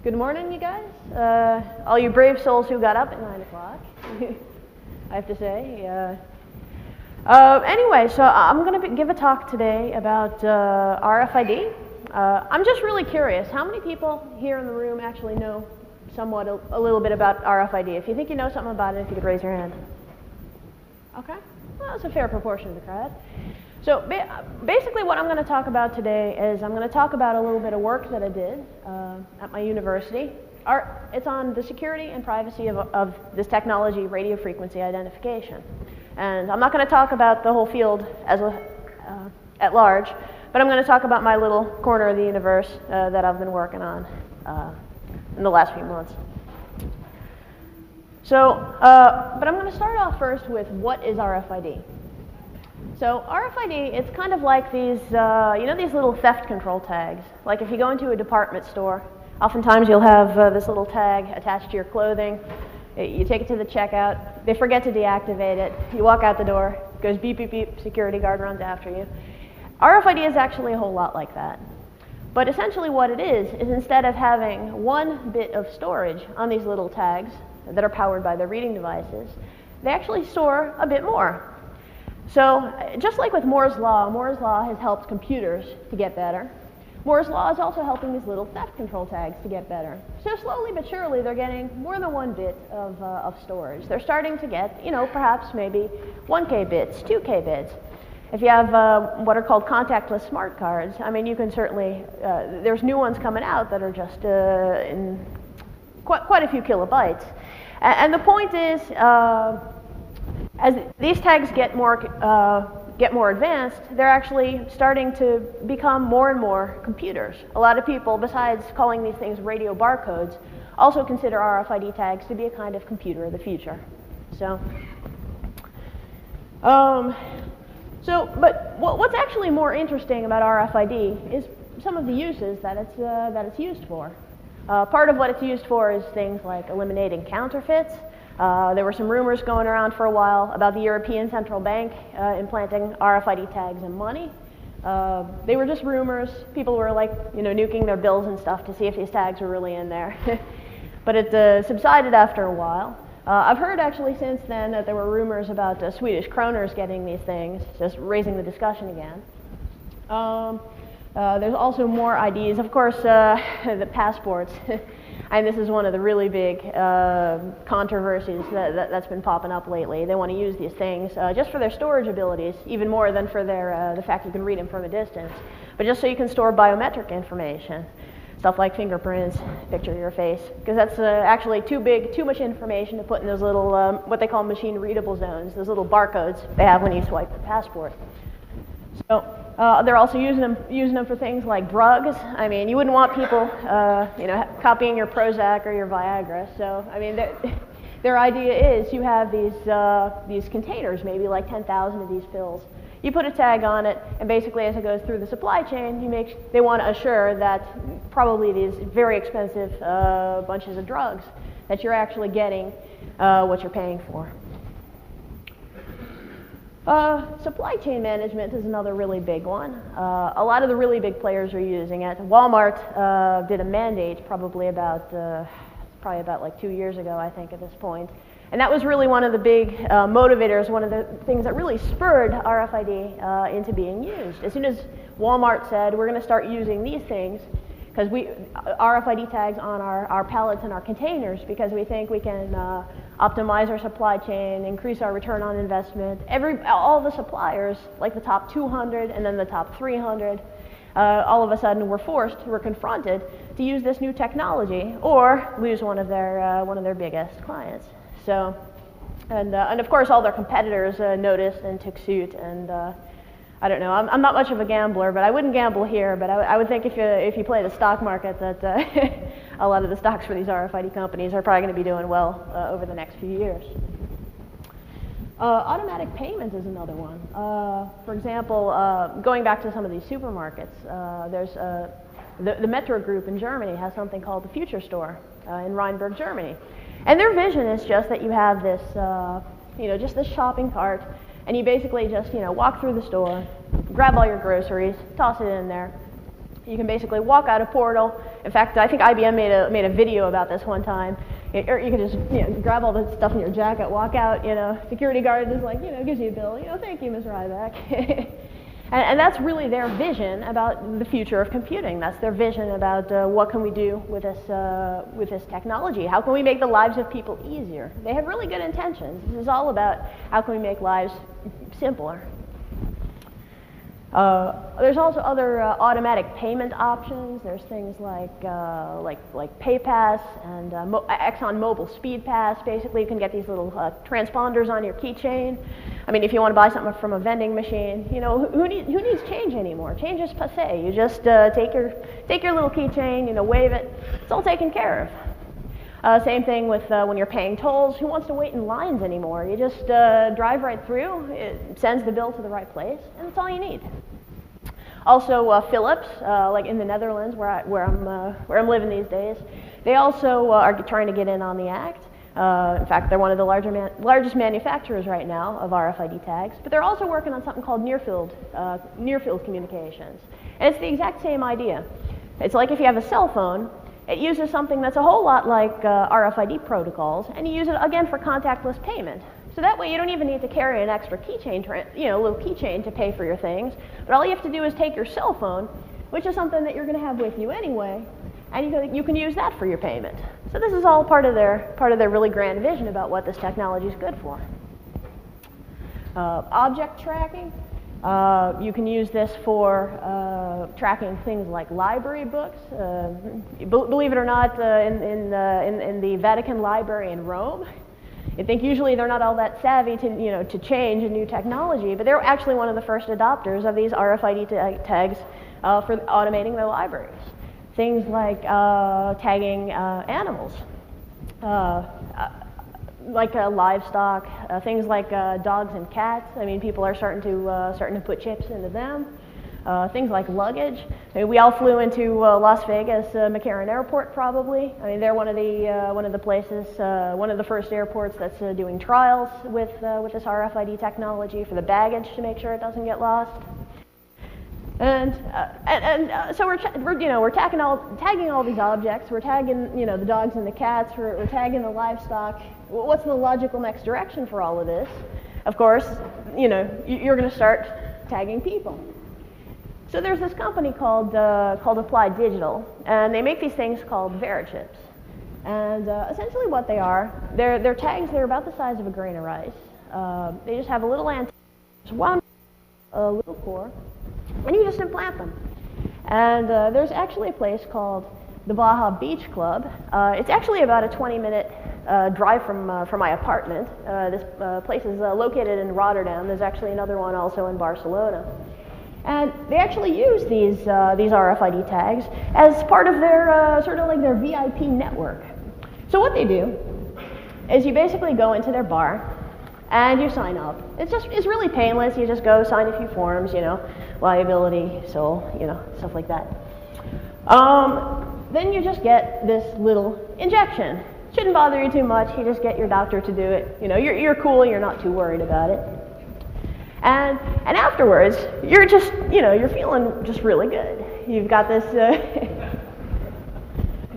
Good morning, you guys. All you brave souls who got up at 9 o'clock, I have to say. Anyway, so I'm going to give a talk today about RFID. I'm just really curious, how many people here in the room actually know somewhat a little bit about RFID? If you think you know something about it, if you could raise your hand. Okay, well, that's a fair proportion of the crowd. So basically what I'm going to talk about today is I'm going to talk about a little bit of work that I did at my university. It's on the security and privacy of this technology, radio frequency identification. And I'm not going to talk about the whole field at large, but I'm going to talk about my little corner of the universe that I've been working on in the last few months. So, but I'm going to start off first with what is RFID. So RFID, it's kind of like these, these little theft control tags. Like if you go into a department store, oftentimes you'll have this little tag attached to your clothing. You take it to the checkout, they forget to deactivate it, you walk out the door, it goes beep, beep, beep, security guard runs after you. RFID is actually a whole lot like that. But essentially what it is instead of having one bit of storage on these little tags that are powered by the reading devices, they actually store a bit more. So just like with Moore's Law has helped computers to get better. Moore's Law is also helping these little theft control tags to get better. So slowly but surely they're getting more than one bit of storage. They're starting to get, perhaps maybe 1K bits, 2K bits. If you have what are called contactless smart cards, I mean, you can certainly, there's new ones coming out that are just in quite a few kilobytes. And the point is, as these tags get more advanced, they're actually starting to become more and more computers. A lot of people, besides calling these things radio barcodes, also consider RFID tags to be a kind of computer of the future. But what's actually more interesting about RFID is some of the uses that it's used for. Part of what it's used for is things like eliminating counterfeits. There were some rumors going around for a while about the European Central Bank implanting RFID tags in money. They were just rumors. People were like, nuking their bills and stuff to see if these tags were really in there. But it subsided after a while. I've heard actually since then that there were rumors about Swedish kroners getting these things, just raising the discussion again. There's also more IDs. Of course, the passports. And this is one of the really big controversies that's been popping up lately. They want to use these things just for their storage abilities, even more than for the fact you can read them from a distance, but just so you can store biometric information, stuff like fingerprints, picture of your face, because that's actually too much information to put in those little, what they call machine readable zones, those little barcodes they have when you swipe the passport. So they're also using them for things like drugs. I mean, you wouldn't want people, copying your Prozac or your Viagra. So, I mean, their idea is you have these containers, maybe like 10,000 of these pills. You put a tag on it, and basically, as it goes through the supply chain, they want to assure that probably these very expensive bunches of drugs that you're actually getting what you're paying for. Supply chain management is another really big one. A lot of the really big players are using it. Walmart did a mandate probably about like 2 years ago, I think, at this point. And that was really one of the big motivators, one of the things that really spurred RFID into being used. As soon as Walmart said, we're going to start using these things, because RFID tags on our pallets and our containers, because we think we can optimize our supply chain, increase our return on investment. All the suppliers, like the top 200 and then the top 300, all of a sudden we're confronted to use this new technology or lose one of their biggest clients. So, and of course all their competitors noticed and took suit, and I don't know, I'm not much of a gambler, but I wouldn't gamble here, but I would think if you play the stock market that a lot of the stocks for these RFID companies are probably going to be doing well over the next few years. Automatic payment is another one. For example, going back to some of these supermarkets, there's the Metro Group in Germany has something called the Future Store in Rheinberg, Germany. And their vision is just that you have this, just this shopping cart, and you basically just, walk through the store, grab all your groceries, toss it in there. You can basically walk out a portal, In fact, I think IBM made a video about this one time. Or you can just grab all the stuff in your jacket, walk out. Security guard is like, gives you a bill. Thank you, Ms. Rieback. And that's really their vision about the future of computing. That's their vision about what can we do with this technology. How can we make the lives of people easier? They have really good intentions. This is all about how can we make lives simpler. There's also other automatic payment options. There's things like PayPass and Exxon Mobil Speed Pass. Basically, you can get these little transponders on your keychain. I mean, if you want to buy something from a vending machine, who needs change anymore? Change is passé. You just take your little keychain, wave it. It's all taken care of. Same thing with when you're paying tolls. Who wants to wait in lines anymore? You just drive right through. It sends the bill to the right place, and that's all you need. Also, Philips, like in the Netherlands, where I'm living these days, they also are trying to get in on the act. In fact, they're one of the largest manufacturers right now of RFID tags, but they're also working on something called near-field communications. And it's the exact same idea. It's like if you have a cell phone, it uses something that's a whole lot like RFID protocols, and you use it again for contactless payment. So that way you don't even need to carry an extra keychain, a little keychain to pay for your things, but all you have to do is take your cell phone, which is something that you're going to have with you anyway, and you can use that for your payment. So this is all part of their really grand vision about what this technology is good for. Object tracking. You can use this for tracking things like library books. Believe it or not, in the Vatican Library in Rome, I think usually they're not all that savvy to change a new technology, but they're actually one of the first adopters of these RFID tags for automating their libraries. Things like tagging animals, like livestock, things like dogs and cats. I mean, people are starting to put chips into them. Things like luggage. I mean, we all flew into Las Vegas McCarran Airport, probably. I mean, they're one of the places, one of the first airports that's doing trials with this RFID technology for the baggage to make sure it doesn't get lost. And so we're tagging all these objects. We're tagging the dogs and the cats. We're tagging the livestock. What's the logical next direction for all of this? Of course, you're going to start tagging people. So there's this company called Applied Digital, and they make these things called Verichips. And essentially what they are, they're tags. They're about the size of a grain of rice. They just have a little antenna, a little core, and you just implant them. And there's actually a place called the Baja Beach Club. It's actually about a 20-minute drive from my apartment. This place is located in Rotterdam. There's actually another one also in Barcelona. And they actually use these RFID tags as part of their sort of like their VIP network. So what they do is you basically go into their bar and you sign up. It's really painless. You just go sign a few forms, liability, SOL, stuff like that. Then you just get this little injection. Shouldn't bother you too much. You just get your doctor to do it. You're cool. You're not too worried about it. And afterwards, you're just, you're feeling just really good. You've got this,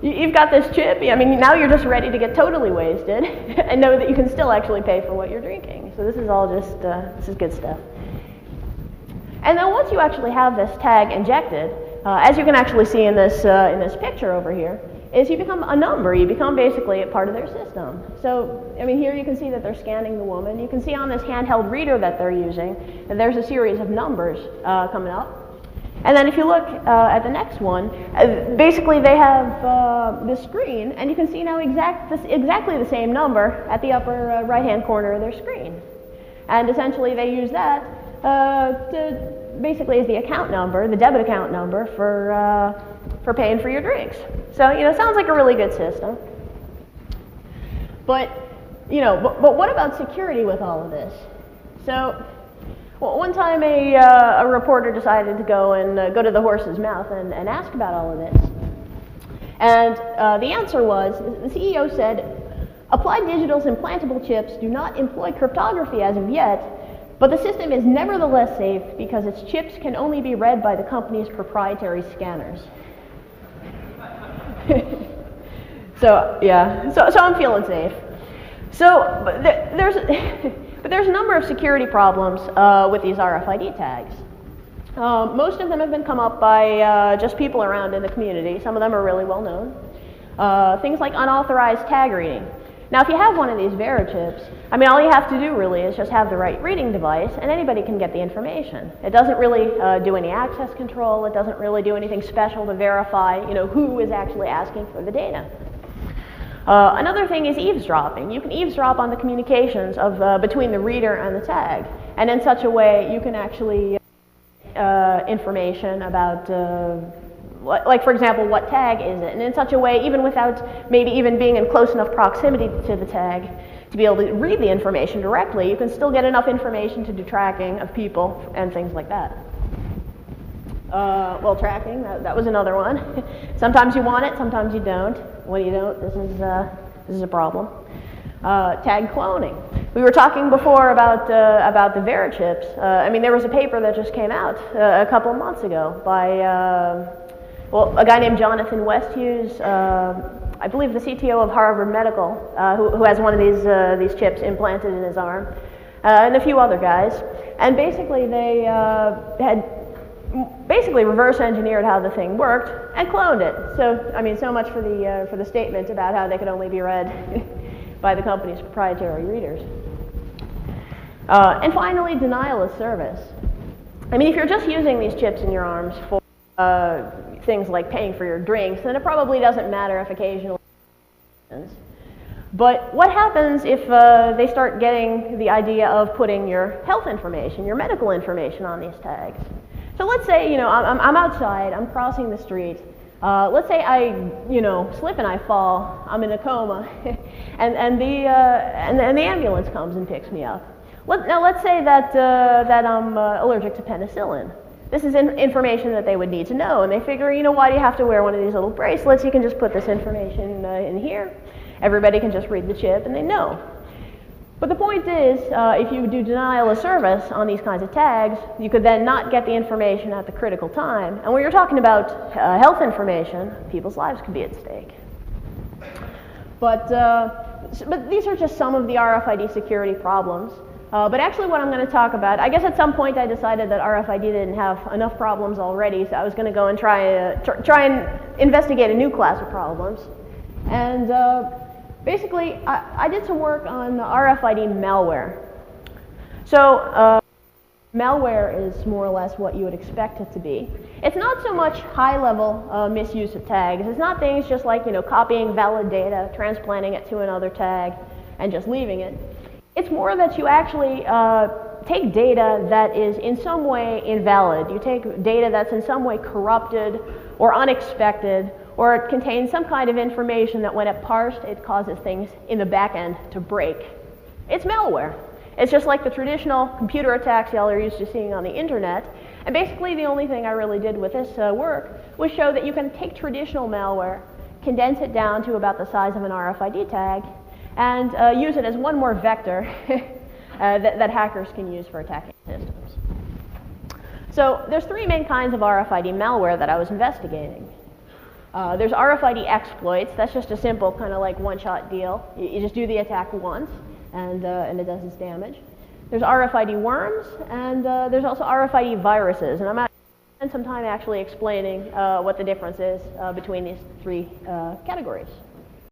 you've got this chip. I mean, now you're just ready to get totally wasted and know that you can still actually pay for what you're drinking. So this is all just, this is good stuff. And then once you actually have this tag injected, as you can actually see in this picture over here, is you become a number. You become basically a part of their system. So, I mean, here you can see that they're scanning the woman. You can see on this handheld reader that they're using that there's a series of numbers coming up. And then if you look at the next one, basically they have this screen, and you can see now exactly the same number at the upper right-hand corner of their screen. And essentially they use that basically as the account number, the debit account number for paying for your drinks. So, sounds like a really good system. But, but what about security with all of this? So, well, one time a reporter decided to go to the horse's mouth and ask about all of this. And the answer was, the CEO said, Applied Digital's implantable chips do not employ cryptography as of yet, but the system is nevertheless safe because its chips can only be read by the company's proprietary scanners. So yeah, so I'm feeling safe. So but there's a number of security problems with these RFID tags. Most of them have been come up by just people around in the community. Some of them are really well known. Things like unauthorized tag reading. Now, if you have one of these VeriChips, I mean, all you have to do really is just have the right reading device, and anybody can get the information. It doesn't really do any access control. It doesn't really do anything special to verify, who is actually asking for the data. Another thing is eavesdropping. You can eavesdrop on the communications of between the reader and the tag, and in such a way you can actually information about, like for example, what tag is it? And in such a way, even without maybe even being in close enough proximity to the tag to be able to read the information directly, you can still get enough information to do tracking of people and things like that. Well, tracking, that was another one. Sometimes you want it, sometimes you don't. When you don't, this is a problem. Tag cloning. We were talking before about the VeriChips. I mean, there was a paper that just came out a couple of months ago by a guy named Jonathan Westhughes, I believe the CTO of Harvard Medical, who has one of these chips implanted in his arm, and a few other guys. And basically, they had reverse engineered how the thing worked and cloned it. So, I mean, so much for the statement about how they could only be read by the company's proprietary readers. And finally, denial of service. I mean, if you're just using these chips in your arms for things like paying for your drinks, then it probably doesn't matter if occasionally it happens. But what happens if they start getting the idea of putting your health information, your medical information on these tags? So let's say, I'm outside, I'm crossing the street. Let's say I, slip and I fall. I'm in a coma, and the ambulance comes and picks me up. Now let's say that I'm allergic to penicillin. This is information that they would need to know, and they figure, why do you have to wear one of these little bracelets? You can just put this information in here. Everybody can just read the chip, and they know. But the point is, if you do denial of service on these kinds of tags, you could then not get the information at the critical time. And when you're talking about health information, people's lives could be at stake. But these are just some of the RFID security problems. But actually what I'm going to talk about, I guess at some point I decided that RFID didn't have enough problems already, so I was going to go and try and investigate a new class of problems. And basically, I did some work on RFID malware. So malware is more or less what you would expect it to be. It's not so much high-level misuse of tags. It's not things just like copying valid data, transplanting it to another tag, and just leaving it. It's more that you actually take data that is in some way invalid. You take data that's in some way corrupted or unexpected, or it contains some kind of information that when it parsed, it causes things in the back end to break. It's malware. It's just like the traditional computer attacks y'all are used to seeing on the internet. And basically the only thing I really did with this work was show that you can take traditional malware, condense it down to about the size of an RFID tag, and use it as one more vector that hackers can use for attacking systems. So there's three main kinds of RFID malware that I was investigating. There's RFID exploits. That's just a simple kind of like one-shot deal. You just do the attack once, and it does its damage. There's RFID worms, and there's also RFID viruses. And I'm going to spend some time actually explaining what the difference is between these three categories.